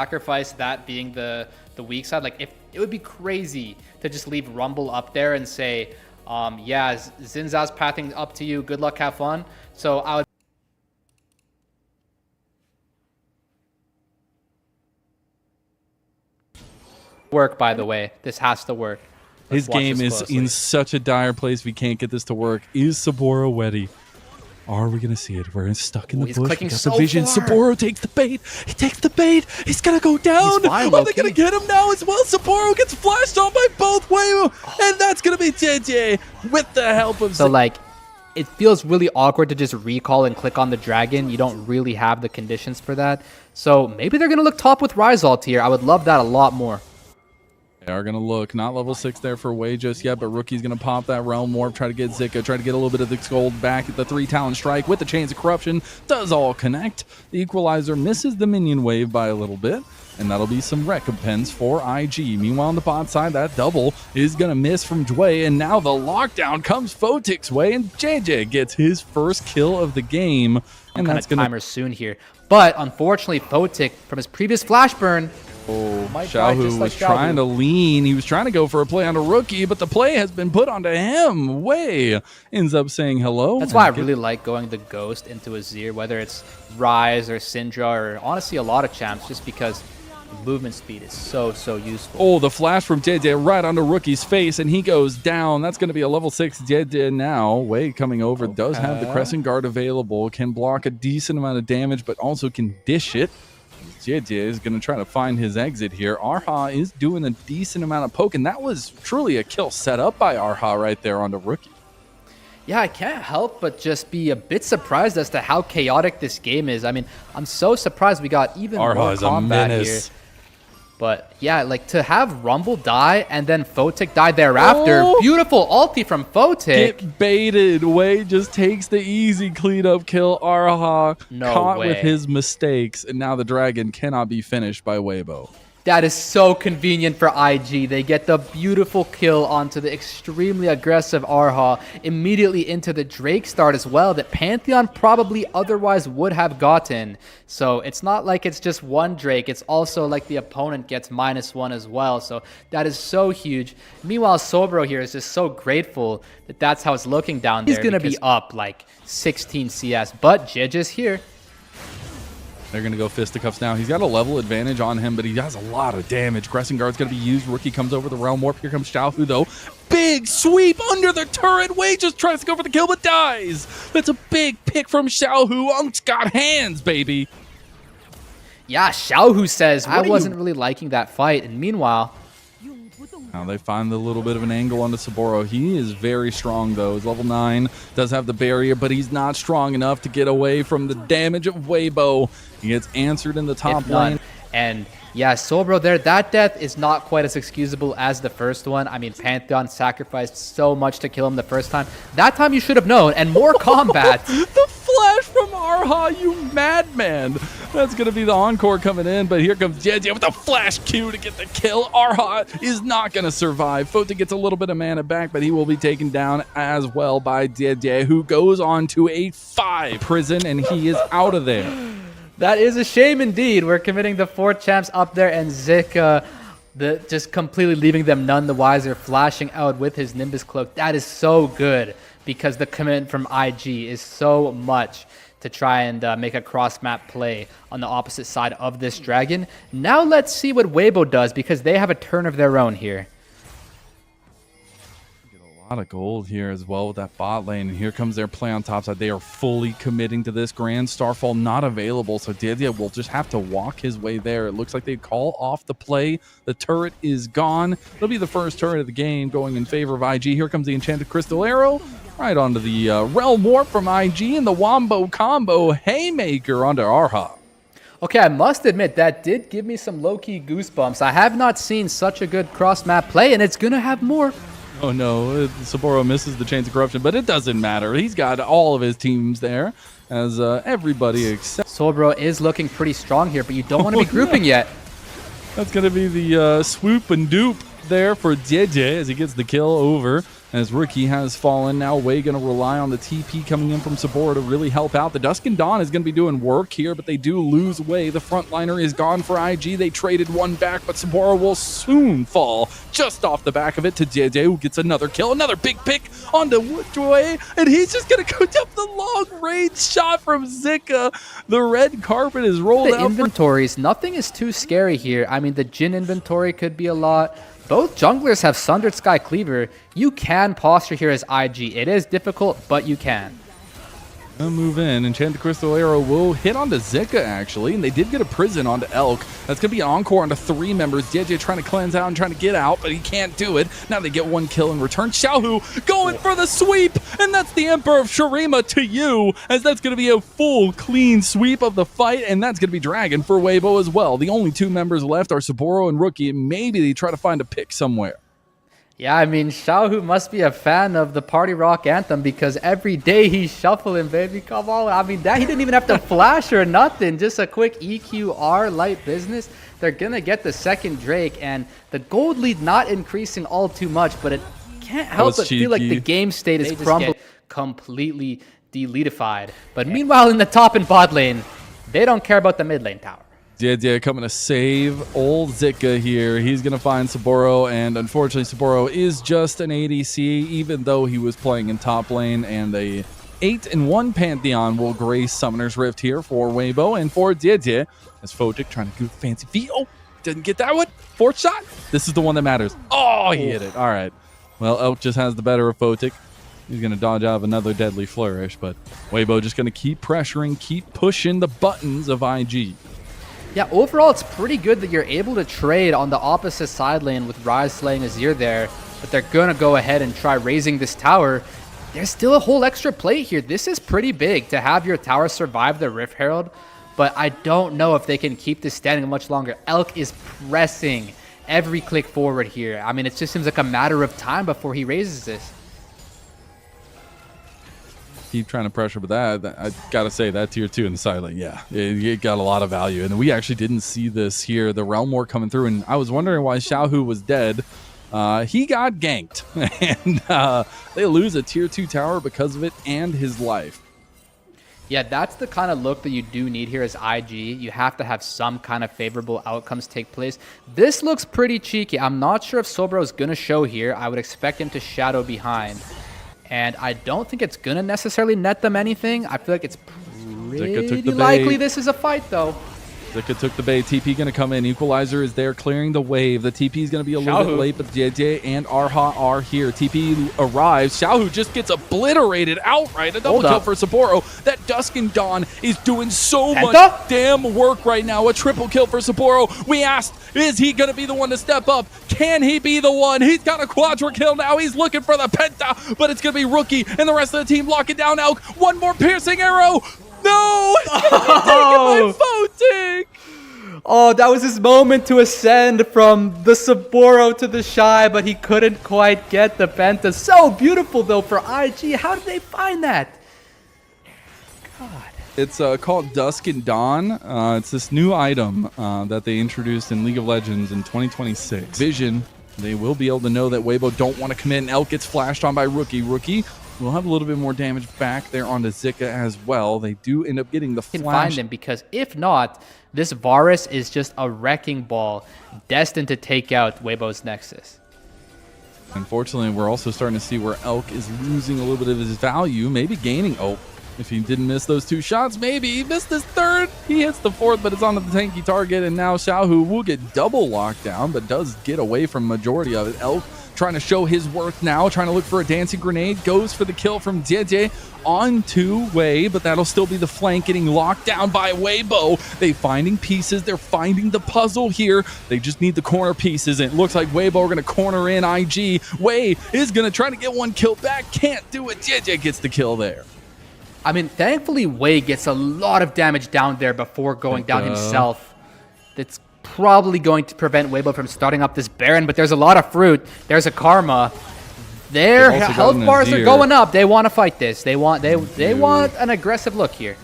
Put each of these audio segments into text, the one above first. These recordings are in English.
sacrifice that being the weak side. Like, if it would be crazy to just leave Rumble up there and say, yeah, Zinza's pathing up to you. Good luck, have fun. So I would work, by the way. This has to work. His game is in such a dire place. We can't get this to work. Is Soboro ready? Are we going to see it? We're stuck in the bush. Clicking We got so the vision. far. Saboro takes the bait. He takes the bait. He's going to go down. Are they going to get him now as well? Saboro gets flashed on by both Weibo. And that's going to be Jiejie with the help of... So, like, it feels really awkward to just recall and click on the dragon. You don't really have the conditions for that. So maybe they're going to look top with Rizalt here. I would love that a lot more. They are going to look. Not level 6 there for Jwei just yet, but Rookie's going to pop that Realm Warp, try to get Zika, try to get a little bit of the gold back at the 3-talent strike with the Chains of Corruption. Does all connect. The Equalizer misses the minion wave by a little bit, and that'll be some recompense for IG. Meanwhile, on the bot side, that double is going to miss from Jwei, and now the lockdown comes Photic's way, and Jiejie gets his first kill of the game. And that's going to timer soon here. But unfortunately, Photic, from his previous flash burn, Xiaohu was trying to lean. He was trying to go for a play on a Rookie, but the play has been put onto him. Jwei ends up saying hello. That's why I really like going the Ghost into Azir, whether it's Ryze or Syndra or honestly a lot of champs, just because movement speed is so useful. Oh, the flash from Jiejie right onto Rookie's face, and he goes down. That's going to be a level 6 Jiejie now. Jwei coming over, does have the Crescent Guard available, can block a decent amount of damage, but also can dish it. Jiejie is going to try to find his exit here. Erha is doing a decent amount of poke, and that was truly a kill set up by Erha right there on the Rookie. Yeah, I can't help but just be a bit surprised as to how chaotic this game is. I mean, I'm so surprised we got even more combat here. But yeah, like to have Rumble die and then Photic die thereafter. Oh. Beautiful ulti from Photic. Get baited. Jwei just takes the easy cleanup kill. Erha caught with his mistakes, and now the dragon cannot be finished by Weibo. That is so convenient for IG. They get the beautiful kill onto the extremely aggressive Erha, immediately into the Drake start as well that Pantheon probably otherwise would have gotten. So it's not like it's just one Drake, it's also like the opponent gets -1 as well. So that is so huge. Meanwhile, Soboro here is just so grateful that that's how it's looking down there. He's going to be up like 16 CS, but Jiejie's here. They're going to go fisticuffs now. He's got a level advantage on him, but he has a lot of damage. Crescent Guard's going to be used. Rookie comes over the Realm Warp. Here comes Xiaohu, though. Big sweep under the turret. Jwei just tries to go for the kill, but dies. That's a big pick from Xiaohu. Unk's got hands, baby. Yeah, Xiaohu says, I wasn't really liking that fight. And meanwhile... Now they find a little bit of an angle onto Soboro. He is very strong, though. He's level 9, does have the barrier, but he's not strong enough to get away from the damage of Weibo. He gets answered in the top lane. And yeah, Soboro there, that death is not quite as excusable as the first one. I mean, Pantheon sacrificed so much to kill him the first time. That time you should have known, and more combat. The flash from Erha, you madman. That's going to be the encore coming in, but here comes Jiejie with the flash Q to get the kill. Erha is not going to survive. Photic gets a little bit of mana back, but he will be taken down as well by Jiejie, who goes on to a 5 prison, and he is out of there. That is a shame indeed. We're committing the 4 champs up there, and Zika just completely leaving them none the wiser, flashing out with his Nimbus Cloak. That is so good because the commitment from IG is so much to try and make a cross-map play on the opposite side of this dragon. Now let's see what Weibo does because they have a turn of their own here. A lot of gold here as well with that bot lane, and here comes their play on top side. They are fully committing to this. Grand Starfall not available, so Jiejie will just have to walk his way there. It looks like they call off the play. The turret is gone. It'll be the first turret of the game going in favor of IG. Here comes the Enchanted Crystal Arrow right onto the Realm Warp from IG, and the Wombo combo Haymaker onto Erha. Okay, I must admit that did give me some low-key goosebumps. I have not seen such a good cross-map play, and it's going to have more. Oh no, Soboro misses the Chains of Corruption, but it doesn't matter. He's got all of his teams there, as everybody except... Soboro is looking pretty strong here, but you don't want to be grouping yet. That's going to be the swoop and dupe there for Jiejie as he gets the kill over as Rookie has fallen. Now Wei going to rely on the TP coming in from Soboro to really help out. The Dusk and Dawn is going to be doing work here, but they do lose Wei. The frontliner is gone for IG. They traded one back, but Soboro will soon fall just off the back of it to Jiejie, who gets another kill. Another big pick onto Jwei, and he's just going to go up the long-range shot from Zika. The red carpet is rolled out. The inventories, nothing is too scary here. I mean, the Jhin inventory could be a lot. Both junglers have Sundered Sky Cleaver. You can posture here as IG. It is difficult, but you can. They'll move in. Enchanted Crystal Arrow will hit onto Zika, actually, and they did get a prison onto Elk. That's going to be an encore onto 3 members. Jiejie trying to cleanse out and trying to get out, but he can't do it. Now they get 1 kill in return. Xiaohu going for the sweep, and that's the Emperor of Shurima to you, as that's going to be a full, clean sweep of the fight, and that's going to be Dragon for Weibo as well. The only 2 members left are Soboro and Rookie, and maybe they try to find a pick somewhere. Yeah, I mean, Xiaohu must be a fan of the Party Rock Anthem because every day he's shuffling, baby. Come on. I mean, that he didn't even have to flash or nothing. Just a quick EQR light business. They're going to get the second Drake, and the gold lead not increasing all too much, but it can't help but feel like the game state is crumbling, completely deletified. But meanwhile, in the top and bot lane, they don't care about the mid lane tower. Jiejie coming to save old Zika here. He's going to find Soboro, and unfortunately Soboro is just an ADC, even though he was playing in top lane, and a 8-1 Pantheon will grace Summoner's Rift here for Weibo and for Jiejie, as Photic trying to do fancy feet. Oh, didn't get that one. 4th shot. This is the one that matters. Oh, he hit it. All right. Well, Elk just has the better of Photic. He's going to dodge out of another deadly flourish, but Weibo just going to keep pressuring, keep pushing the buttons of IG. Yeah, overall, it's pretty good that you're able to trade on the opposite side lane with Rise slaying Azir there, but they're going to go ahead and try raising this tower. There's still a whole extra play here. This is pretty big to have your tower survive the Rift Herald, but I don't know if they can keep this standing much longer. Elk is pressing every click forward here. I mean, it just seems like a matter of time before he raises this. Keep trying to pressure, but that I gotta say, that tier 2 in the side lane, yeah, it got a lot of value, and we actually didn't see this here. The Realm War coming through, and I was wondering why Xiaohu was dead. He got ganked, and they lose a tier 2 tower because of it and his life. Yeah, that's the kind of look that you do need here as IG. You have to have some kind of favorable outcomes take place. This looks pretty cheeky. I'm not sure if Soboro is going to show here. I would expect him to shadow behind. And I don't think it's going to necessarily net them anything. I feel like it's pretty likely this is a fight, though. Zika took the bait. TP going to come in. Equalizer is there clearing the wave. The TP is going to be a little bit late, but Jiejie and Erha are here. TP arrives. Xiaohu just gets obliterated outright. A double kill for Soboro. That Dusk and Dawn is doing so much damn work right now. A triple kill for Soboro. We asked, is he going to be the one to step up? Can he be the one? He's got a quadra kill now. He's looking for the penta, but it's going to be Rookie and the rest of the team locking down Elk. One more piercing arrow. No! It's going to be taken by Photic! Oh, that was his moment to ascend from the Soboro to the Shy, but he couldn't quite get the penta. So beautiful, though, for IG. How did they find that? God. It's called Dusk and Dawn. It's this new item that they introduced in League of Legends in 2026. Vision, they will be able to know that Weibo don't want to commit, and Elk gets flashed on by Rookie. Rookie will have a little bit more damage back there onto Zika as well. They do end up getting the flash. Can find him, because if not, this Varus is just a wrecking ball destined to take out Weibo's Nexus. Unfortunately, we're also starting to see where Elk is losing a little bit of his value, maybe gaining. Oh, if he didn't miss those 2 shots, maybe he missed his 3rd. He hits the 4th, but it's onto the tanky target, and now Xiaohu will get double locked down, but does get away from majority of it. Elk trying to show his worth now, trying to look for a dancing grenade, goes for the kill from Jiejie onto Wei, but that'll still be the flank getting locked down by Weibo. They finding pieces, they're finding the puzzle here. They just need the corner pieces, and it looks like Weibo are going to corner in IG. Wei is going to try to get 1 kill back, can't do it. Jiejie gets the kill there. I mean, thankfully, Wei gets a lot of damage down there before going down himself. That's probably going to prevent Weibo from starting up this Baron, but there's a lot of fruit. There's a Karma. Their health bars are going up. They want to fight this. They want an aggressive look here.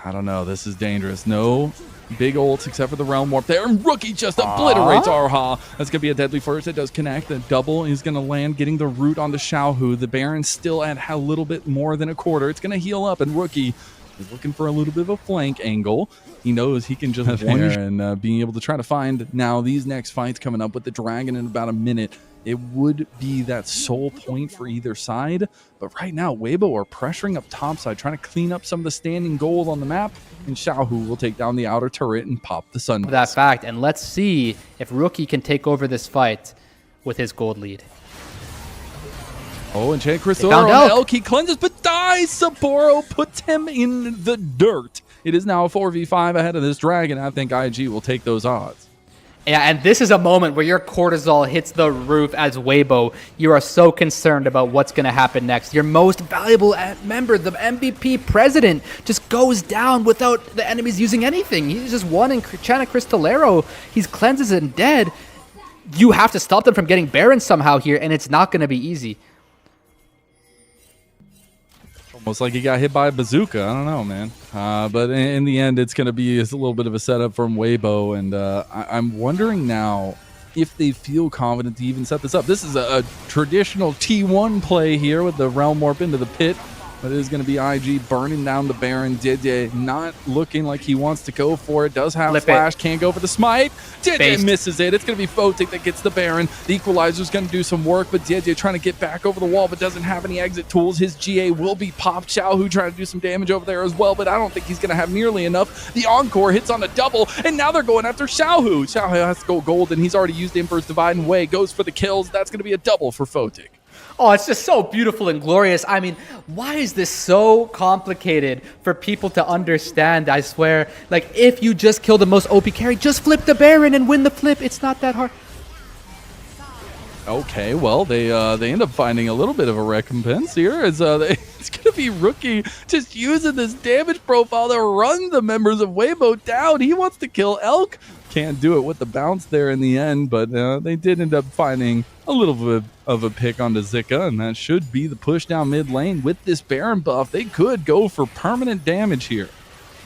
I don't know. This is dangerous. No Big ults except for the Realm Warp there. And Rookie just obliterates Erha. That's going to be a deadly first. It does connect. The double is going to land, getting the root onto Xiaohu. The Baron's still at a little bit more than a quarter. It's going to heal up, and Rookie is looking for a little bit of a flank angle. He knows he can just one and being able to try to find now these next fights coming up with the Dragon in about a minute. It would be that sole point for either side. But right now, Weibo are pressuring up topside, trying to clean up some of the standing gold on the map. And Xiaohu will take down the outer turret and pop the sun. That fact, and let's see if Rookie can take over this fight with his gold lead. Oh, and Chad Crystal on Elk. He cleanses but dies. Soboro puts him in the dirt. It is now a 4v5 ahead of this Dragon. I think IG will take those odds. Yeah, and this is a moment where your cortisol hits the roof as Weibo. You are so concerned about what's going to happen next. Your most valuable member, the MVP president, just goes down without the enemies using anything. He's just one in Chana Cristolero. He's cleanses and dead. You have to stop them from getting Baron somehow here, and it's not going to be easy. Almost like he got hit by a bazooka. I don't know, man. But in the end, it's going to be a little bit of a setup from Weibo. And I'm wondering now if they feel confident to even set this up. This is a traditional T1 play here with the Realm Warp into the pit. But it is going to be IG burning down the Baron. Jiejie not looking like he wants to go for it. Does have flash. Can't go for the smite. Jiejie misses it. It's going to be Photic that gets the Baron. The Equalizer's going to do some work, but Jiejie trying to get back over the wall, but doesn't have any exit tools. His GA will be popped. Xiaohu trying to do some damage over there as well, but I don't think he's going to have nearly enough. The Encore hits on the double, and now they're going after Xiaohu. Xiaohu has to go gold, and he's already used Emperor's Divide and Jwei. Goes for the kills. That's going to be a double for Photic. Oh, it's just so beautiful and glorious. I mean, why is this so complicated for people to understand? I swear, like, if you just kill the most OP carry, just flip the Baron and win the flip. It's not that hard. Okay, well, they end up finding a little bit of a recompense here. It's going to be Rookie just using this damage profile to run the members of Weibo down. He wants to kill Elk. Can't do it with the bounce there in the end, but they did end up finding a little bit of a pick onto Zika, and that should be the push down mid lane. With this Baron buff, they could go for permanent damage here.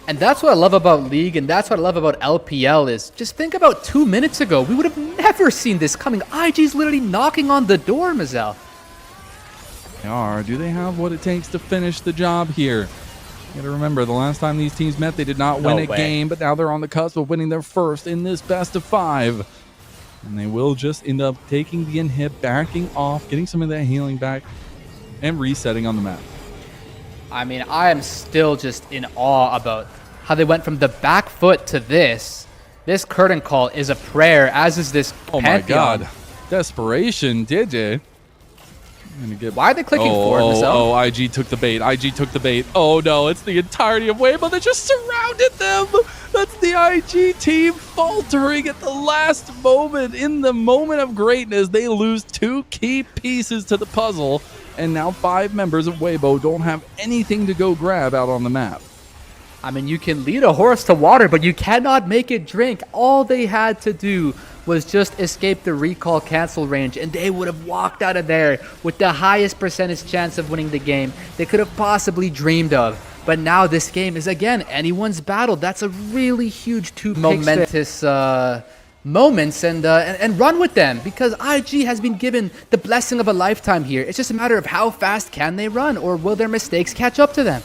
And that's what I love about League, and that's what I love about LPL is, just think about 2 minutes ago, we would have never seen this coming. IG's literally knocking on the door, Mazel. They are. Do they have what it takes to finish the job here? You gotta remember, the last time these teams met, they did not win a game, but now they're on the cusp of winning their first in this best of 5. And they will just end up taking the inhib, backing off, getting some of that healing back, and resetting on the map. I mean, I am still just in awe about how they went from the back foot to this. This curtain call is a prayer, as is this Pantheon. My God. Desperation, Jiejie. Why are they clicking forward? Oh, IG took the bait. IG took the bait. Oh, no, it's the entirety of Weibo that just surrounded them. That's the IG team faltering at the last moment. In the moment of greatness, they lose 2 key pieces to the puzzle. And now 5 members of Weibo don't have anything to go grab out on the map. I mean, you can lead a horse to water, but you cannot make it drink. All they had to do was just escape the recall cancel range, and they would have walked out of there with the highest percentage chance of winning the game they could have possibly dreamed of. But now this game is, again, anyone's battle. That's a really huge 2 momentous moments, and run with them, because IG has been given the blessing of a lifetime here. It's just a matter of how fast can they run, or will their mistakes catch up to them?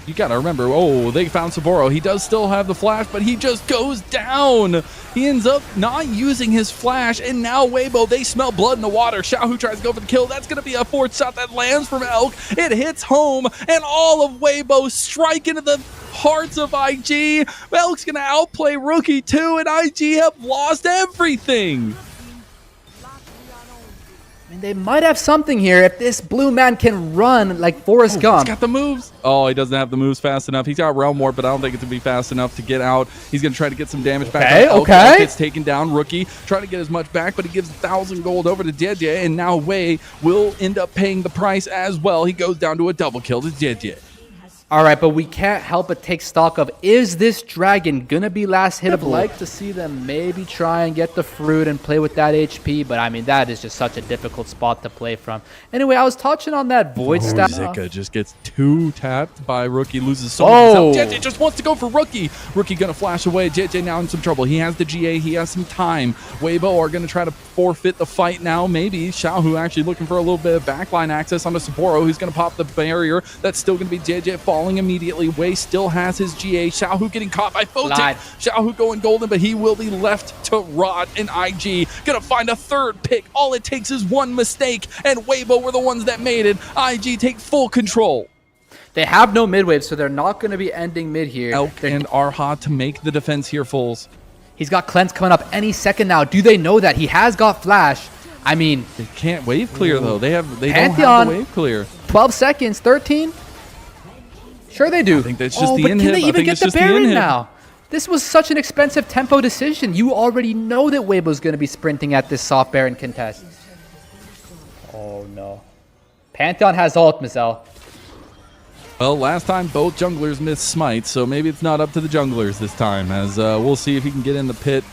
You gotta remember, oh, they found Soboro. He does still have the flash, but he just goes down. He ends up not using his flash, and now Weibo, they smell blood in the water. Xiaohu tries to go for the kill. That's gonna be a 4th shot that lands from Elk. It hits home, and all of Weibo strike into the hearts of IG. Elk's gonna outplay Rookie too, and IG have lost everything. I mean, they might have something here if this blue man can run like Forrest Gump. He's got the moves. Oh, he doesn't have the moves fast enough. He's got Realm Warp, but I don't think it's going to be fast enough to get out. He's going to try to get some damage back. Okay. Elk gets taken down. Rookie trying to get as much back, but he gives 1,000 gold over to Jiejie, and now Jwei will end up paying the price as well. He goes down to a double kill to Jiejie. All right, but we can't help but take stock of, is this dragon gonna be last hittable? I'd like to see them maybe try and get the fruit and play with that HP, but I mean, that is just such a difficult spot to play from. Anyway, I was touching on that void staff. Zika just gets two tapped by Rookie, loses so much. Jiejie just wants to go for Rookie. Rookie gonna flash away. Jiejie now in some trouble. He has the GA, he has some time. Weibo are gonna try to forfeit the fight now. Maybe Xiaohu actually looking for a little bit of backline access onto Soboro, who's gonna pop the barrier. That's still gonna be Jiejie falling immediately. Wei still has his GA. Xiaohu getting caught by Photic. Xiaohu going golden, but he will be left to rot. And IG gonna find a third pick. All it takes is one mistake, and Weibo were the ones that made it. IG take full control. They have no mid wave, so they're not going to be ending mid here. Elk and Erha to make the defense here, Fools. He's got cleanse coming up any second now. Do they know that he has got flash? I mean, they can't wave clear though. They Pantheon, don't have the wave clear. 12 seconds, 13. Sure they do. I think that's just the inhib. Can they even get the Baron now? This was such an expensive tempo decision. You already know that Weibo's going to be sprinting at this soft Baron contest. Oh no. Pantheon has ult, Mizel. Well, last time both junglers missed smite, so maybe it's not up to the junglers this time, as we'll see if he can get in the pit.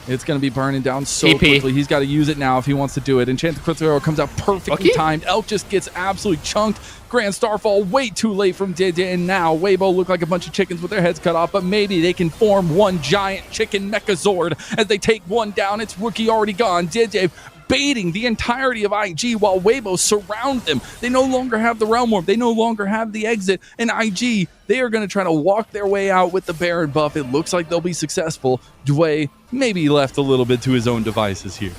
It's going to be burning down so quickly. He's got to use it now if he wants to do it. Enchanted Crystal Arrow comes out perfectly timed. Elk just gets absolutely chunked. Grand Starfall way too late from Jiejie, and now Weibo look like a bunch of chickens with their heads cut off, but maybe they can form one giant chicken Mechazord as they take one down. It's Rookie already gone. Jiejie baiting the entirety of IG while Weibo surround them. They no longer have the Realm Warp. They no longer have the exit. And IG, they are going to try to walk their way out with the Baron buff. It looks like they'll be successful. Jwei maybe left a little bit to his own devices here.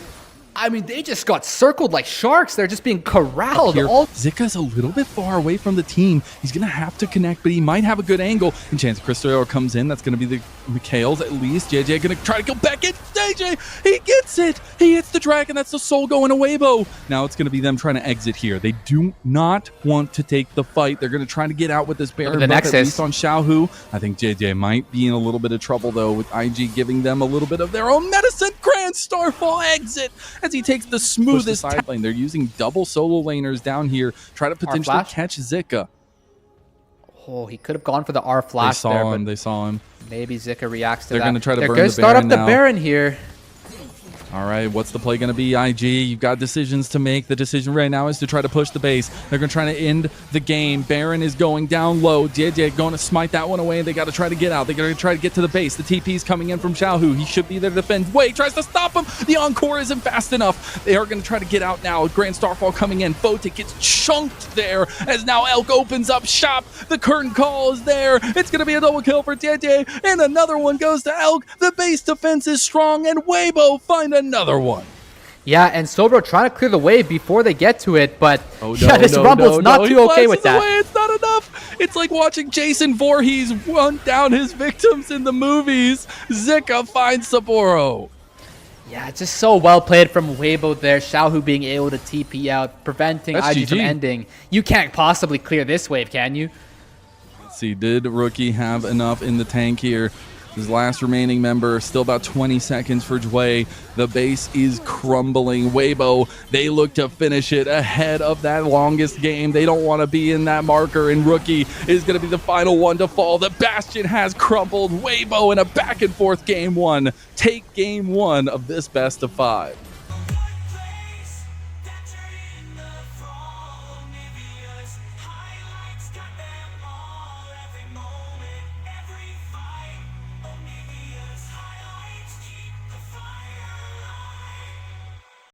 I mean, they just got circled like sharks. They're just being corralled. Zika's a little bit far away from the team. He's going to have to connect, but he might have a good angle. Enchanted Crystal Arrow comes in. That's going to be the Mikhails at least. Jiejie going to try to go back in. Jiejie, he gets it. He hits the dragon. That's the soul going to Weibo. Now it's going to be them trying to exit here. They do not want to take the fight. They're going to try to get out with this Baron buff, at least on Xiaohu. I think Jiejie might be in a little bit of trouble, though, with IG giving them a little bit of their own medicine. Grand Starfall exit as he takes the smoothest side lane. They're using double solo laners down here, try to potentially catch Zika. Oh, he could have gone for the R flash there. They saw him. Maybe Zika reacts to that. They're going to try to burn the Baron now. They're going to start up the Baron here. All right, what's the play going to be, IG? You've got decisions to make. The decision right now is to try to push the base. They're going to try to end the game. Baron is going down low. Jiejie going to smite that one away, and they got to try to get out. They're going to try to get to the base. The TP is coming in from Xiaohu. He should be there to defend. Wei tries to stop him. The encore isn't fast enough. They are going to try to get out now. Grand Starfall coming in. Photic gets chunked there as now Elk opens up shop. The curtain call is there. It's going to be a double kill for Jiejie, and another one goes to Elk. The base defense is strong, and Weibo find another one. Yeah, and Soboro trying to clear the wave before they get to it, but this Rumble's not too okay with that. It's not enough. It's like watching Jason Voorhees run down his victims in the movies. Zika finds Soboro. Yeah, it's just so well played from Weibo there. Xiaohu being able to TP out, preventing IG from ending. You can't possibly clear this wave, can you? Let's see, did Rookie have enough in the tank here? His last remaining member, still about 20 seconds for Jwei. The base is crumbling. Weibo, they look to finish it ahead of that longest game. They don't want to be in that marker, and Rookie is going to be the final one to fall. The Bastion has crumbled. Weibo in a back and forth game one. Take game one of this best of 5.